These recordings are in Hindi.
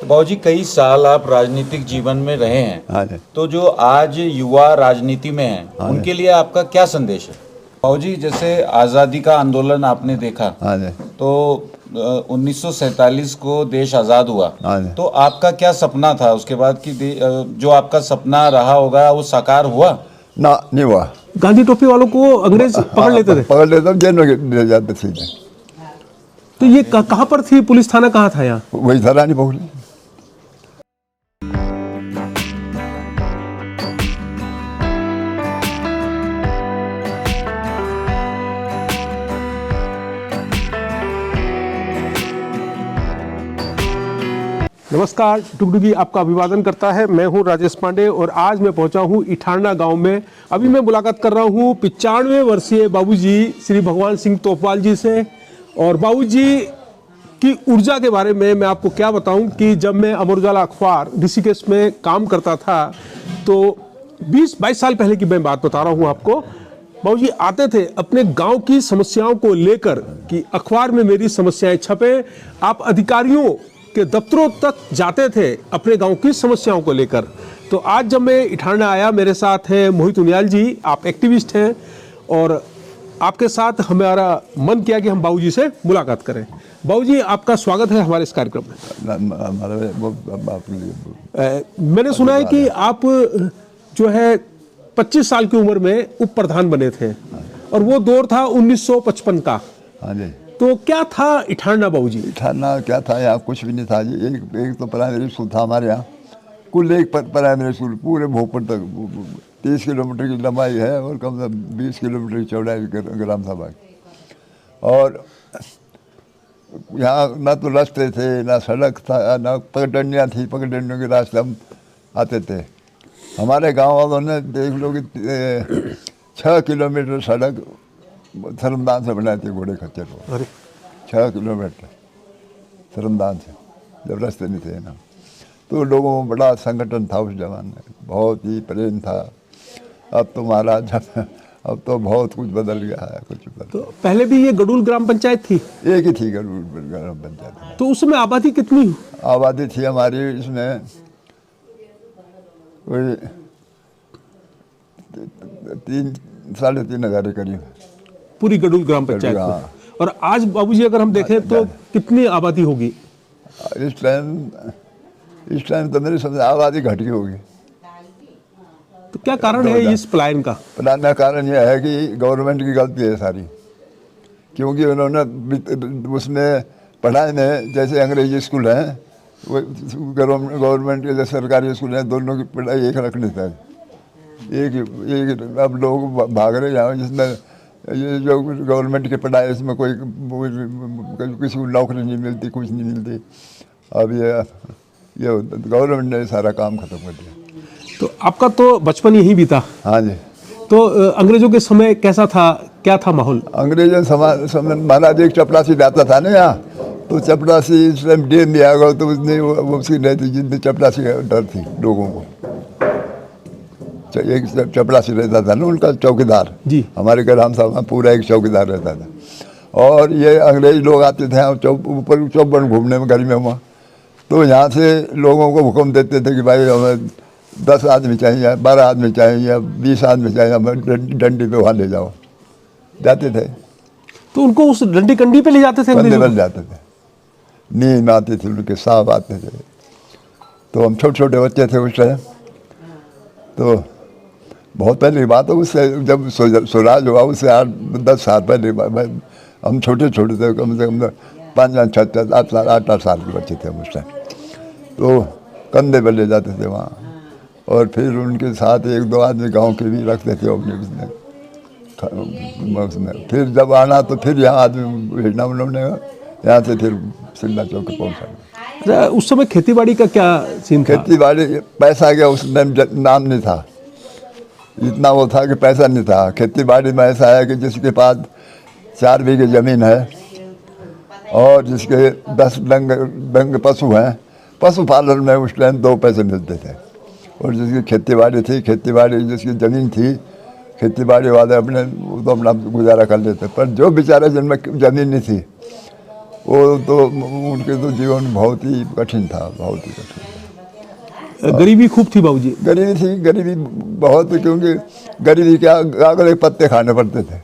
तो बाबूजी कई साल आप राजनीतिक जीवन में रहे हैं। हाँ जी। तो जो आज युवा राजनीति में हैं हाँ उनके लिए आपका क्या संदेश है? बाबूजी जैसे आज़ादी का आंदोलन आपने देखा, हाँ जी। तो 1947 को देश आज़ाद हुआ, हाँ जी। तो आपका क्या सपना था उसके बाद कि जो आपका सपना रहा होगा वो साकार हुआ? ना, नहीं हुआ। गांधी टोपी वालों को अंग्रेज पकड़ लेते थे। पकड़ लेते थे, जेल में ले जाते सीधे। तो ये कहाँ पर थी? पुलिस थाना कहाँ था यहाँ? वही था, रानी पोखली। नमस्कार, टुकटुकी आपका अभिवादन करता है। मैं हूं राजेश पांडे और आज मैं पहुंचा हूं इठारना गांव में। अभी मैं मुलाकात कर रहा हूं 95 वर्षीय बाबूजी श्री भगवान सिंह तोपवाल जी से। और बाबूजी की ऊर्जा के बारे में मैं आपको क्या बताऊं कि जब मैं अमर उजाला अखबार ऋषिकेश में काम करता था तो 20-22 साल पहले की मैं बात बता रहा हूं आपको। बाबूजी आते थे अपने गांव की समस्याओं को लेकर कि अखबार में मेरी समस्याएं छपे। आप अधिकारियों के दफ्तरों तक जाते थे अपने गांव की समस्याओं को लेकर। तो आज जब मैं इठारना आया, मेरे साथ हैं मोहित उनियाल जी, आप एक्टिविस्ट हैं और आपके साथ हमारा मन किया कि हम बाबूजी से मुलाकात करें। बाबूजी आपका स्वागत है हमारे इस कार्यक्रम में। मैंने सुना है कि आप जो है 25 साल की उम्र में उप प्रधान बने थे और वो दौर था 1955 का। हाँ जी। तो क्या था इठारना बाबूजी? इठारना क्या था, यहाँ कुछ भी नहीं था जी। एक तो प्राइमरी स्कूल था हमारे यहाँ। कुल एक प्राइमरी स्कूल पूरे भोपाल तक 30 किलोमीटर की लंबाई है और कम से कम 20 किलोमीटर की चौड़ाई ग्राम सभा की। और यहाँ ना तो रास्ते थे, ना सड़क था, ना पगडंडियाँ थी। पगडंडियों के रास्ते हम आते थे। हमारे गाँव वालों ने देख लो कि 6 किलोमीटर सड़क सरमदान से बनाए थे, घोड़े खच्चर को। 6 किलोमीटर सरमदान से, जब रास्ते नहीं थे ना। तो लोगों में बड़ा संगठन था उस जमाने में, बहुत ही प्रेम था। अब तो महाराज अब तो बहुत कुछ बदल गया है। तो पहले भी ये गडूल ग्राम पंचायत थी? एक ही थी गडूल ग्राम पंचायत। तो उसमें आबादी कितनी? आबादी थी हमारी इसमें कोई 3-3.5 हज़ार के करीब, पूरी गडूल ग्राम पंचायत में। हाँ। और आज बाबूजी अगर हम देखें तो कितनी आबादी होगी? इस टाइम तो मेरी समझ आबादी घट गई होगी। तो क्या कारण है इस पलायन का? पलायन का कारण यह है कि गवर्नमेंट की गलती है सारी। क्योंकि उन्होंने उसमें पढ़ाई में, जैसे अंग्रेजी स्कूल हैं, वो गवर्नमेंट के जो सरकारी स्कूल हैं, दोनों की पढ़ाई एक रखनी चाहिए। एक अब लोग भाग रहे हैं जिसमें ये जो गवर्नमेंट की पढ़ाई है इसमें कोई किसी को नौकरी नहीं मिलती, कुछ नहीं मिलती। अब ये गवर्नमेंट ने सारा काम खत्म कर दिया। तो आपका तो बचपन यही बीता? हाँ जी। तो अंग्रेजों के समय कैसा था, क्या था माहौल? अंग्रेजों समय महाराज एक चपरासी जाता था ना यहाँ, तो चपरासी इस टाइम डेन दिया गया तो उसने वो उसकी नहीं थी, जितनी चपरासी का डर थी लोगों को। एक चपरासी रहता था ना उनका चौकीदार जी। हमारे ग्राम सभा पूरा एक चौकीदार रहता था। और ये अंग्रेज लोग आते थे ऊपर चौबन घूमने में गर्मी में। तो यहाँ से लोगों को हुक्म देते थे कि भाई हमें 10 आदमी चाहिए, 12 आदमी चाहिए या 20 आदमी चाहिए, हमें डंडी पे वहाँ ले जाओ। जाते थे। तो उनको उस डंडी कंडी पे ले जाते थे? कंधे पर जाते थे। नींद आते थे उनके, सांप आते थे। तो हम छोटे छोटे बच्चे थे उस टाइम। तो बहुत पहले की बात है, उससे जब स्वराज हुआ उससे 8-10 साल पहले हम छोटे छोटे थे, कम से कम 5-6-8 साल के बच्चे थे हम उस टाइम। तो कंधे पर ले जाते थे वहाँ। और फिर उनके साथ 1-2 आदमी गांव के भी रखते थे अपने उसमें। फिर जब आना तो फिर यहाँ आदमी भेजना उन्होंने, यहाँ से फिर सिंधा चौक पहुँचा। उस समय खेती बाड़ी का क्या सीन था? खेती बाड़ी पैसा क्या उस टाइम नाम नहीं था, इतना वो था कि पैसा नहीं था। खेती बाड़ी में ऐसा है कि जिसके पास 4 बीघे ज़मीन है और जिसके 10 डंग पशु हैं, पशुपालन में उस टाइम 2 पैसे मिलते थे। और जिसकी खेती बाड़ी थी, खेती बाड़ी जिसकी ज़मीन थी, खेती बाड़ी वाले अपने वो तो अपना गुजारा कर लेते। पर जो बेचारे जिनमें ज़मीन नहीं थी वो तो उनके तो जीवन बहुत ही कठिन था, बहुत ही कठिन। गरीबी खूब थी बाबूजी। गरीबी थी, गरीबी बहुत, क्योंकि गरीबी क्या, गागले पत्ते खाने पड़ते थे,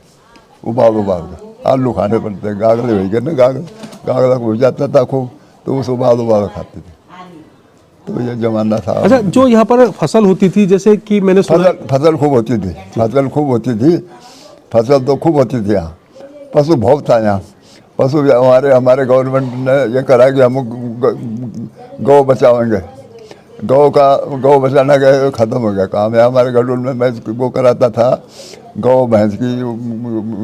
उबाल उबाल कर आलू खाने पड़ते, गागले वही करने, गागला हो जाता था खूब, तो उस उबाल उबाल खाते थे। तो ये जमाना था। अच्छा, जो यहाँ पर फसल होती थी, जैसे कि मैंने सुना फसल खूब होती थी, फसल खूब होती थी, फसल तो खूब होती थी यहाँ। पशु बहुत था यहाँ, पशु भी हमारे गवर्नमेंट ने ये करा कि हम गौ बचाएंगे। गौ बचाना गए, ख़त्म हो गया काम है। हमारे गडोल में मैं वो कराता था, गौ भैंस की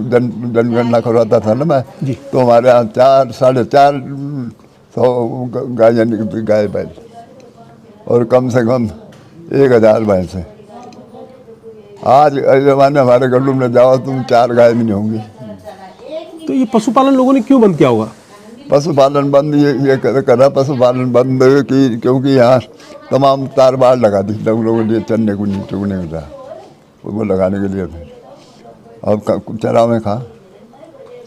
जनगणना करवाता था ना मैं, तो हमारे यहाँ 400-450 गाय बैल और कम से कम 1000 भैंस है। आज जमाने हमारे गड्ढू में जाओ तुम, 4 गाय भी नहीं होंगी। तो ये पशुपालन लोगों ने क्यों बंद किया होगा? पशुपालन बंद ये करा पशुपालन बंद की, क्योंकि यहाँ तमाम तार बाड़ लगा दी लोगों ने, चलने को नहीं चुगने को था, वो लगाने के लिए थे। अब चरा में खा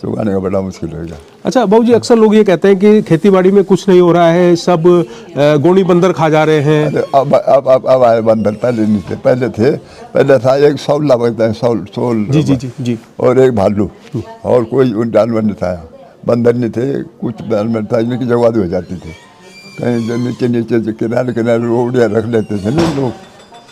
चुगाने का बड़ा मुश्किल हो गया। अच्छा बाबूजी, अक्सर लोग ये कहते हैं कि खेतीबाड़ी में कुछ नहीं हो रहा है, सब गोनी बंदर खा जा रहे हैं। अरे अब आए बंदर, पहले नहीं थे, पहले था एक सौल लगता है, सौल जी जी जी जी। और एक भालू, और कोई जानवर नहीं था। बंदर नहीं थे, कुछ जानवर था, इनकी जगह हो जाती थी कहीं जो नीचे किनारे रोडिया रख लेते थे ना लोग,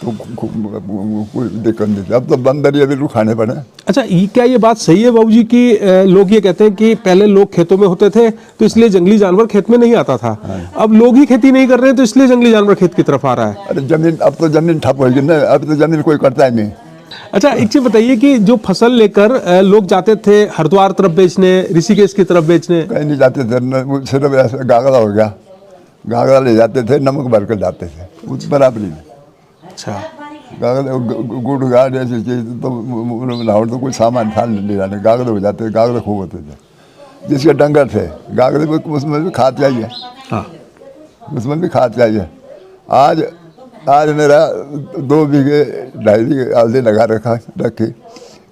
तो कोई दिक्कत नहीं थी। अब तो बंदर ये बिल्कुल खाने पड़े। अच्छा, ये क्या ये बात सही है बाबूजी कि लोग ये कहते हैं कि पहले लोग खेतों में होते थे तो इसलिए जंगली जानवर खेत में नहीं आता था, अब लोग ही खेती नहीं कर रहे हैं तो इसलिए जंगली जानवर खेत की तरफ आ रहा है? अरे जमीन, अब तो जमीन ठप होगी ना, अब तो जमीन कोई करता ही नहीं। अच्छा, एक चीज बताइए कि जो फसल लेकर लोग जाते थे हरिद्वार तरफ बेचने, ऋषिकेश की तरफ बेचने, कहीं नहीं जाते थे, सिर्फ ऐसा गागला हो गया, गागला ले जाते थे, नमक भर कर जाते थे, उस बराबरी में। अच्छा, गागले गुड़ गाड़ ऐसी चीज तो लाहौर तो कोई सामान था ले जाने, गागले हो जाते, गागले खूब होते थे। जिसके डंगर थे गागले में, उसमें भी खाद चाहिए, हाँ, उसमें भी खाद चाहिए। आज मेरा 2 बीघे 2.5 बीघे आलू लगा रखी,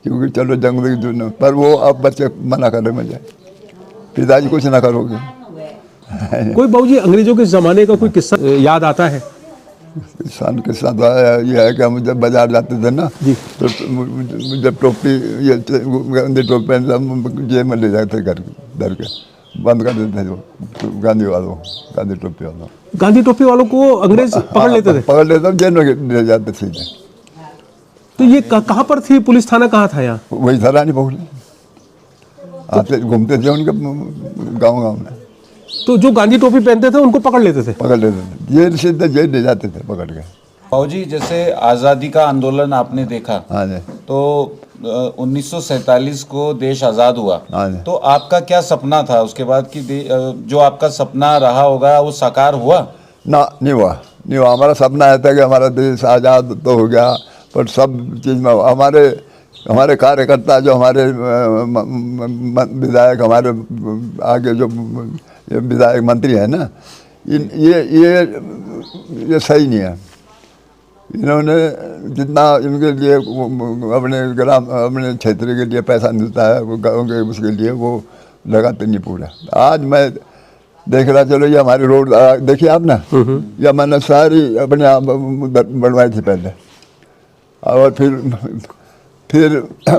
क्योंकि चलो जंगल की जो, पर वो अब बच्चे मना कर रहे मुझे, पिताजी कुछ ना करोगे। कोई बाबूजी अंग्रेजों के जमाने का कोई किस्सा याद आता है? किस्सा तो ये है कि हम जब बाजार जाते थे ना, तो जब टोपी ये गंदी टोपी पहन जेब में ले जाते घर के बंद कर देते थे, जो गांधी टोपी वालों, गांधी टोपी वालों को अंग्रेज पकड़ लेते थे? पकड़ लेते, जेल में ले जाते सीधे। तो ये कहाँ पर थी, पुलिस थाना कहाँ था यहाँ? वही था रानी बहुली, आते घूमते थे उनके गाँव में। तो जो गांधी टोपी पहनते थे उनको पकड़ लेते थे? पकड़ लेते थे, जेल सीधे जेल ले जाते थे पकड़ के। बाबूजी, जैसे आज़ादी का आंदोलन आपने देखा, हाँ जी, तो 1947 को देश आज़ाद हुआ, हाँ जी। तो आपका क्या सपना था उसके बाद कि जो आपका सपना रहा होगा वो साकार हुआ? ना, नहीं हुआ। हमारा सपना है था कि हमारा देश आज़ाद तो हो गया, पर सब चीज़ में हमारे कार्यकर्ता, जो हमारे विधायक, हमारे आगे जो विधायक मंत्री है ना, ये सही नहीं है। इन्होंने जितना इनके लिए अपने क्षेत्र के लिए पैसा मिलता है, वो गाँव के उसके लिए वो लगाते नहीं पूरा। आज मैं देख रहा, चलो ये हमारी रोड देखिए आप ना, या मैंने सारी अपने आप बनवाई थी पहले, और फिर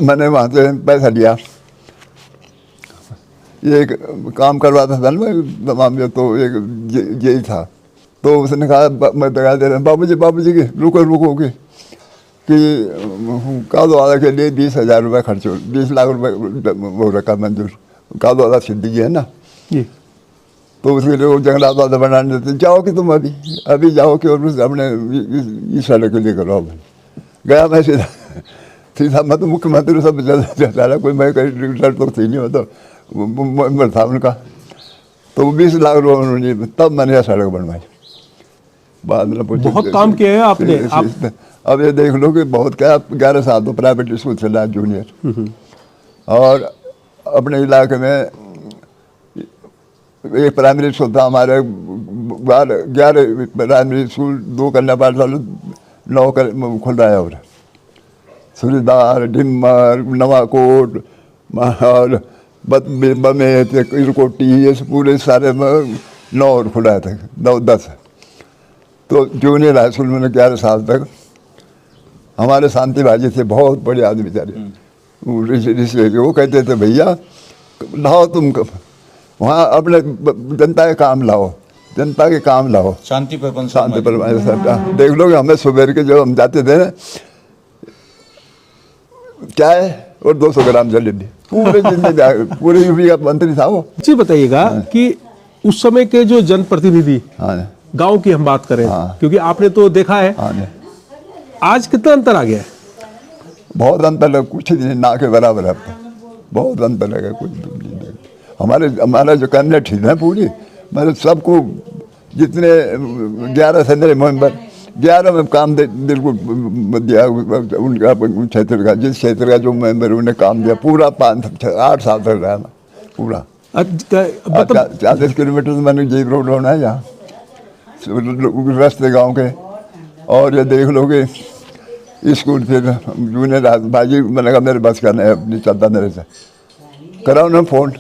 मैंने वहाँ से पैसा लिया, ये एक काम करवाता था ना तमाम, तो एक यही था, तो उसने कहा, मैं दिखा दे रहा हूँ बाबूजी की रुको कि कादो वाला के लिए 20,000 रुपये खर्च हो, 20 लाख रुपये वो रखा मंजूर, कादो वाला सिद्दीकी है ना जी, तो उसके लिए वो जंगलात वाला बनाने देते, जाओ कि तुम अभी जाओ कि और अपने इस सड़क के लिए करो। गया मैं सीधा मैं तो मुख्यमंत्री सब चल रहा, कोई मैं कहीं डर तो थी नहीं, मतलब मेम्बर था उनका, तो 20 लाख रुपये उन्होंने, तब मैंने यह सड़क बनवाई। बाद में बहुत काम किया है आपने। अब ये देख लो कि बहुत क्या, 11 साल तो प्राइवेट स्कूल चला जूनियर, और अपने इलाके में एक प्राइमरी स्कूल था हमारे, 11 प्राइमरी स्कूल, 2 कन्या पाठशाला, 9 खुल रहा है, और सूरीदार, डिम्मर, नवाकोट और बमे थे इरकोटी, ये पूरे सारे 9 और खुला थे, 9-10। तो जूनियर हाई स्कूल में 11 साल तक हमारे शांति भाजी थे, बहुत बड़े आदमी बेचारे, वो कहते थे भैया लाओ तुम वहाँ अपने जनता के काम लाओ, जनता के काम लाओ। शांति प्रबंध शांति पर देख लो, हमें सुबह के जब हम जाते थे ना, चाय और 200 ग्राम जलेबी, पूरे पूरे यूपी का मंत्री था वो। जी बताइएगा कि उस समय के जो जनप्रतिनिधि, हाँ गांव की हम बात करें, हाँ। क्योंकि आपने तो देखा है, हाँ, आज कितना अंतर आ गया है? बहुत अंतर है, कुछ नहीं, ना के बराबर है, बहुत अंतर है, कुछ नहीं। हमारा जो कैबिनेट थी ना पूरी, मतलब सबको जितने 11 थे मेरे मेंबर, 11 में काम बिल्कुल दिया उनका, क्षेत्र का, जिस क्षेत्र का जो मेंबर उन्हें काम दिया, पूरा 8 साल तक रहा ना पूरा। मतलब 40 किलोमीटर मैंने जीप रोड होना है यहाँ रास्ते गांव के। और ये देख लोगे स्कूल, फिर जूनियर भाजी, मैंने कहा मेरे बस का नहीं चलता मेरे से, करा उन्होंने फ़ोन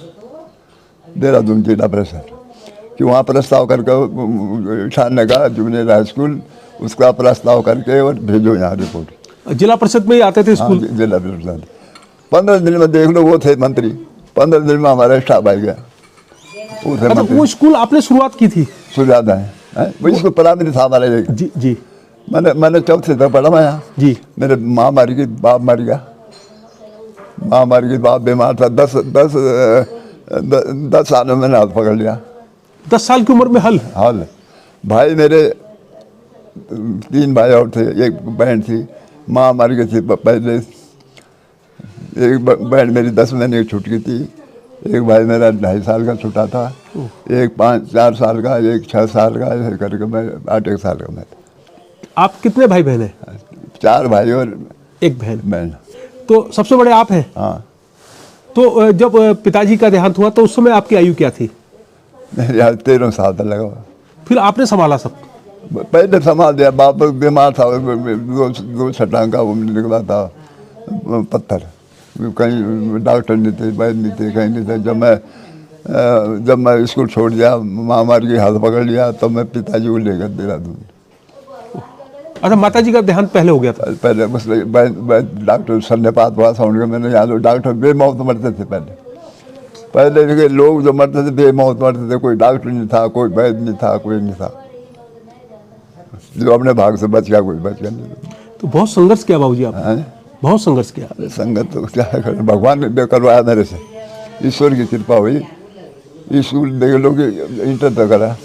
देहरादून जिला परिषद कि वहाँ प्रस्ताव करके ठाणे का जूनियर हाई स्कूल, उसका प्रस्ताव करके और भेजो यहाँ रिपोर्ट। जिला परिषद में ही आते थे स्कूल? हाँ, जिला परिषद। 15 दिन में देख लो, वो थे मंत्री, 15 दिन में हमारा स्टाफ आ गया। वो थे मतलब वो स्कूल आपने शुरुआत की थी? शुरुआत है वो स्कूल प्राइमरी था हमारा। जी जी। मैंने 4th तक पढ़ा मैं यहाँ जी। मेरे माँ मर गई, बाप मर गया, माँ मर गई, बाप बीमार था। 10 साल में मैंने हाथ पकड़ लिया। 10 साल की उम्र में हल? हाल। भाई मेरे 3 भाई और थे, एक बहन थी, माँ मर गई थी पहले। एक बहन मेरी 10 महीने की छूट गई थी, एक भाई मेरा 2.5 साल का छूटा था, एक 4 साल का, एक 6 साल का, ऐसे करके मैं 8 साल का मैं। आप कितने भाई बहन हैं? 4 भाई और 1 बहन। बहन। तो सबसे बड़े आप हैं? हाँ। तो जब पिताजी का देहांत हुआ तो उस समय आपकी आयु क्या थी? मेरे यहाँ 13 साल तक लगा। फिर आपने संभाला सब? पहले संभाल दिया, बाप बीमार था, 2 छटांग का वो निकला था पत्थर, कहीं डॉक्टर नहीं थे, वैद्य नहीं थे, कहीं नहीं थे। जब मैं स्कूल छोड़ दिया, माँ मार के हाथ पकड़ लिया, तो मैं पिताजी को लेकर देहरादून। अच्छा, माता जी का देहांत पहले हो गया था? पहले बस डॉक्टर सन्नेपात हुआ था उनके, मैंने यहाँ डॉक्टर बेमौत मरते थे पहले के लोग जो मरते थे बेमौत मरते थे, कोई डॉक्टर नहीं था, कोई वैद्य नहीं था, कोई नहीं था। जो अपने भाग से बच गया, कोई बच गया नहीं। तो बहुत संघर्ष किया बाबूजी आपने? बहुत संघर्ष किया। संगत तो क्या कर, भगवान ने करवाया मेरे से, ईश्वर की कृपा हुई। स्कूल देख लो कि इंटर तक करा,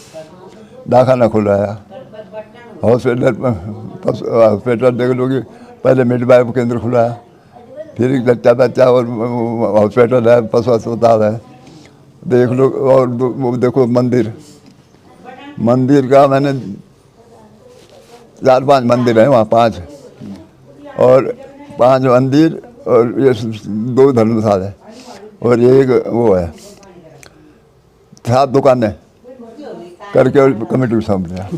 दाखाना खुलाया, हॉस्पिटल देख लो कि पहले मिडवाइफ केंद्र खुलाया, फिर एक बच्चा और हॉस्पिटल है, पशु अस्पताल है, देख लो। और वो देखो मंदिर का मैंने 4-5 मंदिर हैं वहाँ, 5 और 5 मंदिर, और ये 2 धर्मशाला है, और एक वो है 7 दुकानें करके और कमेटी को सौंप दिया।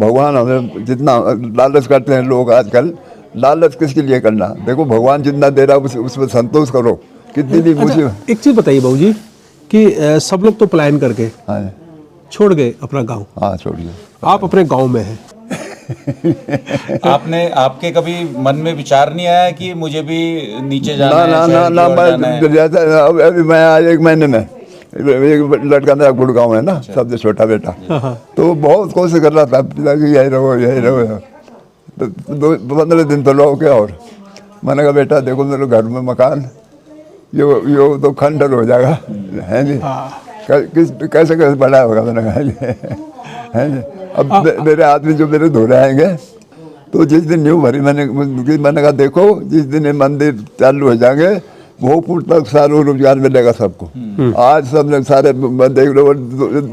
भगवान हमें जितना लालच करते हैं लोग आजकल, लालच किसके लिए करना? देखो भगवान जितना दे रहा है उसमें संतोष करो। कितनी भी मुझे एक चीज़ बताइए बाबूजी कि सब लोग तो पलायन करके छोड़ गए अपना गांव। हाँ, छोड़ गए। आप अपने गांव में हैं। आपके कभी मन में विचार नहीं आया कि मुझे भी नीचे जाना है? अभी मैं आज 1 महीने में, एक लड़का मेरा गुड़गांव है ना, सबसे छोटा बेटा, तो बहुत कोशिश कर रहा था पिताजी यही रहो। तो 15 दिन तो रहो क्या। और मैंने कहा बेटा देखो मेरे घर में मकान यो तो खंडर हो जाएगा, है जी, कैसे बड़ा होगा। मैंने कहा है जी, अब मेरे आदमी जो मेरे धोरे आएंगे, तो जिस दिन न्यू भरी मैंने कहा देखो जिस दिन ये मंदिर चालू हो जाएंगे, भोजपुर तक सारा रोजगार मिलेगा सबको। आज सब लोग सारे देख लो,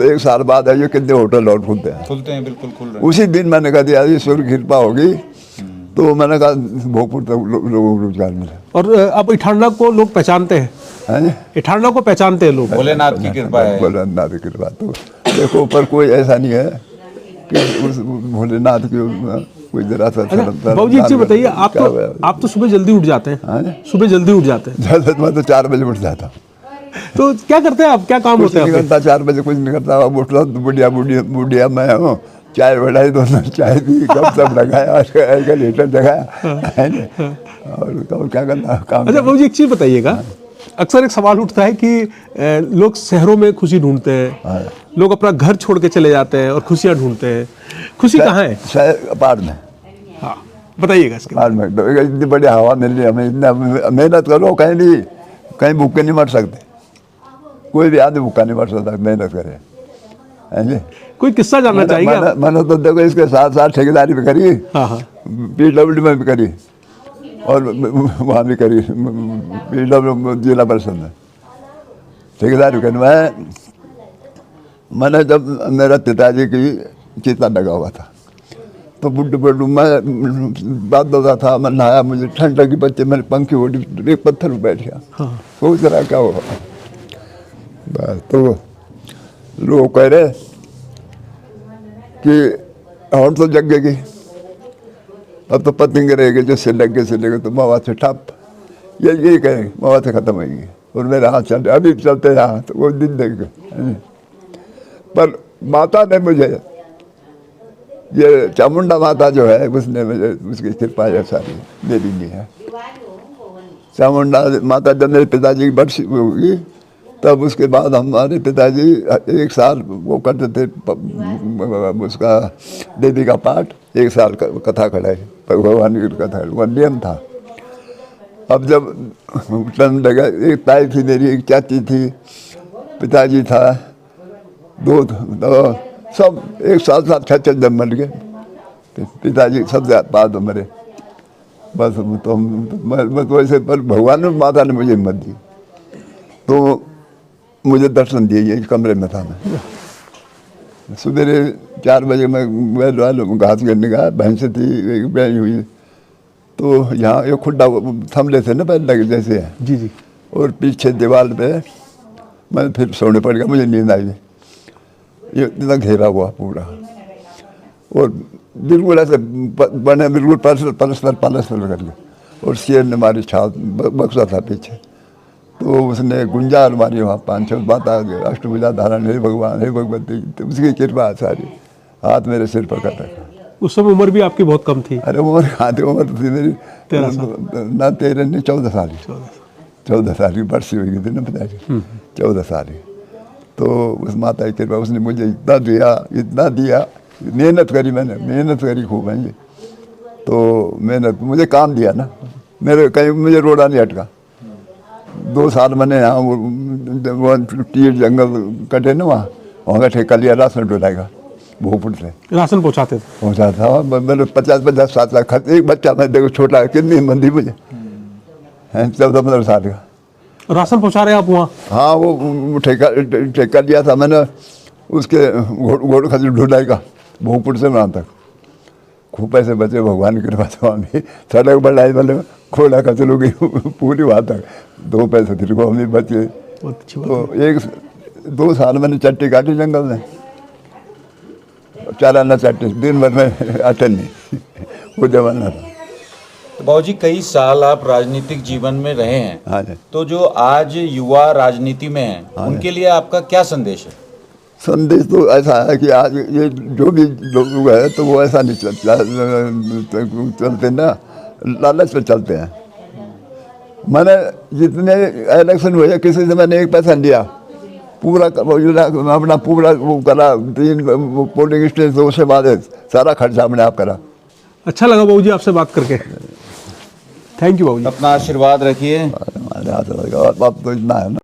1 साल बाद है ये कितने होटल और खुलते हैं, बिल्कुल खुल रहे। उसी दिन मैंने कहा दिया ईश्वर की कृपा होगी, तो मैंने कहा भोजपुर तक लोगों को रोजगार मिले। और अब इठारना को लोग पहचानते हैं? इठारना को पहचानते हैं लोग? भोलेनाथ की कृपा है। भोलेनाथ की कृपा। तो देखो पर कोई ऐसा नहीं है कि उस भोलेनाथ की कोई जरा सा अच्छा बाबूजी एक चीज बताइए, आप तो सुबह जल्दी उठ जाते हैं, हाँ? सुबह जल्दी उठ जाते हैं, ज्यादा मैं तो 4 बजे उठ जाता हूँ। तो क्या करते हैं आप, क्या काम कुछ होते हैं नहीं आपके? करता, 4 बजे कुछ नहीं करता। अब उठता तो बुढ़िया मैं हूँ, चाय बढ़ाई, दोनों चाय पी, कब सब लगाया, का लीटर जगाया, है ना? और क्या करना काम। अच्छा बाबूजी एक चीज बताइएगा, अक्सर एक सवाल उठता है कि लोग शहरों में खुशी ढूंढते हैं, लोग अपना घर छोड़ के चले जाते हैं और खुशियां ढूंढते हैं, खुशी कहाँ है? शायद अपार में, हाँ बताइएगा इसके बारे अपार में तो इतनी बड़ी हवा मिल रही है हमें, इतना मेहनत करो, कहीं भूखे नहीं मर सकते, कोई भी आदमी भूखा नहीं मर सकता मेहनत करे, है जी। में। कोई किस्सा जानना चाहिए आप? मैंने तो देखो इसके साथ साथ ठेकेदारी भी करी, हाँ हाँ PWD में भी करी, और वहाँ भी करी, PWD जिला परिषद में ठेकेदारी करी। मैंने जब मेरा पिताजी की चिता लगा हुआ था तो बुड्ढू मैं बात होता था, मैं नहाया, मुझे ठंड लगी, बच्चे मेरे पंखी ओढ़ी, एक पत्थर पर बैठ गया। हाँ सोच रहा क्या हुआ, बस तो लोग कह रहे कि और तो जग गई, अब तो पतंग रहेगी, जो से लगे तो मवा से ठप, यही कहे मवा से खत्म होगी। और मेरे हाथ चलते, अभी चलते यहाँ तो वो दिन देख गए। पर माता ने मुझे, ये चामुंडा माता जो है, उसने मुझे, उसकी कृपा है सारी मेरी ली है। चामुंडा माता जब मेरे पिताजी की बरसी होगी, तब उसके बाद हमारे पिताजी 1 साल वो करते थे उसका देवी का पाठ, 1 साल कथा खड़ाई, भगवान की कथा, वो नियम था। अब जब टर्म लगा, एक ताई थी मेरी, एक चाची थी, पिताजी था, 2 सब 1 साल साथ 6 जब मर गए, पिताजी सब बाद मरे। बस तो मैं तो ऐसे, पर भगवान ने, माता ने मुझे हिम्मत दी तो मुझे दर्शन दिए। ये कमरे में था मैं, सवेरे 4 बजे मैं घास गिरने गया, भैंस थी एक ब्याई हुई, तो यहाँ ये खुड्डा थमले थे ना पहले लगे जैसे है जी जी, और पीछे दीवार पे मैं फिर सोने पड़ गया, मुझे नींद आई। ये इतना घेरा हुआ पूरा, और बिल्कुल ऐसे बने, बिल्कुल परस्पर करके, और शेर ने हमारी छाप बक्सा था पीछे, तो उसने गुंजा हमारी वहाँ 5-6 बात आ गई, अष्टभुजा धारण, हे भगवान हे भगवती, तो उसकी कृपा सारी, हाथ मेरे सिर पर कर रखा। उस समय उम्र भी आपकी बहुत कम थी? अरे उम्र कहाँ थी, उम्र थी मेरी 13 साल, ना 13 नहीं 14 साल, 14 साल की बरसी हुई थी ना पिताजी, 14 साल की। तो उस माता की कृपा, उसने मुझे इतना दिया, मेहनत करी मैंने, मेहनत करी खूब है जी। तो मेहनत, मुझे काम दिया ना, मेरे कहीं मुझे रोड़ा नहीं अटका। 2 साल मैंने यहाँ वो टीर जंगल कटे ना, वहाँ का ठेका लिया, राशन डुलाएगा, भोगपुर से राशन पहुँचाते थे? पहुँचाता था मैंने, 50-50 लाख खर्च। एक बच्चा मैं देखो छोटा, कितनी मंदी मुझे है, 14-15 साल का। राशन पहुँचा रहे आप वहाँ? हाँ वो ठेका लिया था मैंने, उसके घोड़ खजूर ढुलाई का, भोगपुर से वहाँ तक खूब पैसे बचे, भगवान की कृपा से। वहाँ भी सड़क बढ़ाई, मतलब घोड़ा खजूर हो गई पूरी वहाँ तक, 2 पैसे तेरे को हमें बच गए। बहुत अच्छी बात। तो 2 साल मैंने चट्टी काटी जंगल में, चालाना चट्टी, दिन भर में अटन नहीं, वो जमाना था। तो बाबूजी कई साल आप राजनीतिक जीवन में रहे हैं, हाँ जी। तो जो आज युवा राजनीति में हैं, उनके लिए आपका क्या संदेश है? संदेश तो ऐसा है कि आज ये जो भी लोग है, तो वो ऐसा नहीं चलते ना, लालच पे चलते हैं। मैंने जितने इलेक्शन हुए, किसी से मैंने 1 पैसा लिया, पूरा अपना पूरा वो करा, 3 पोलिंग स्टेशन, तो उसके बाद सारा खर्चा अपने आप करा। अच्छा लगा बाबूजी आपसे बात करके, थैंक यू बाबूजी। अपना आशीर्वाद रखिए। हमारे हाथ लगा, अब तो इतना है ना।